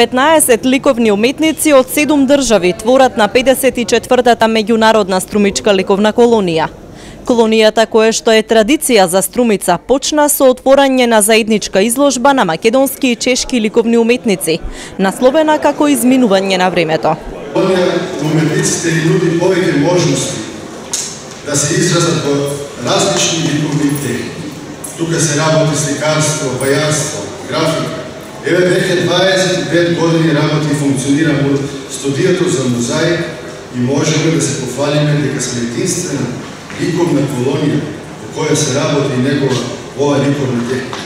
15 ликовни уметници од 7 држави творат на 54-та меѓународна струмичка ликовна колонија. Колонијата, која што е традиција за Струмица, почна со отворање на заедничка изложба на македонски и чешки ликовни уметници, насловена како изминување на времето. Уметниците ни нуди повеќе можности да се изразат во различни ликовни техники. Тука се работи сликарство, бајарство, графика. Еве веќе 25 години работи и функционира студијето за мозаик и можеме да се пофалиме дека сме единствена ликовна колонија во која се работи и негова ова ликовна техника.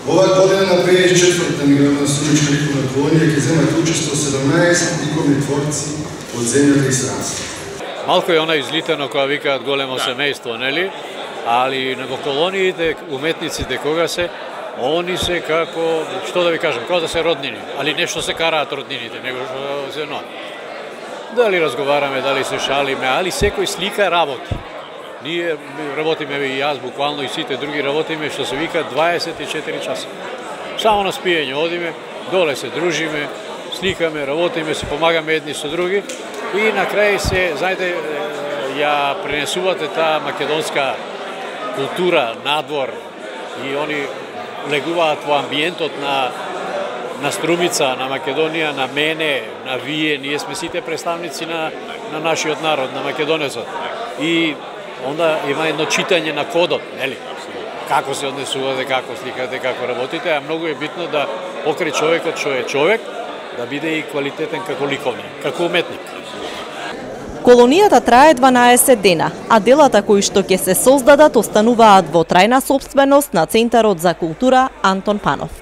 Ова година на 54-та меѓународна струмичка ликовна колонија ќе земат учество 17 ликовни творци од земјата и странство. Малко е она излитано која викаат големо семејство, нели? Али во колониите уметниците кога се, они се како, што да ви кажам, како да се роднини, али нешто се караат роднините, него што се но. Дали разговараме, дали се шалиме, али секој слика работи. Ние работиме и јас, буквално и сите други работиме, што се вика 24 часа. Само на спиење одиме, доле се дружиме, сликаме, работиме, се помагаме едни со други и на крај се, знаете, ја пренесувате таа македонска култура надвор и они легуваат во амбиентот на Струмица, на Македонија, на мене, на вие, ние сме сите представници на нашиот народ, на македонецот. И онда има едно читање на кодот, нели? Како се однесувате, како сликате, како работите, а многу е битно да покрај човекот што е човек, да биде и квалитетен како ликовник, како уметник. Колонијата трае 12 дена, а делата кои што ќе се создадат остануваат во трајна сопственост на Центарот за култура Антон Панов.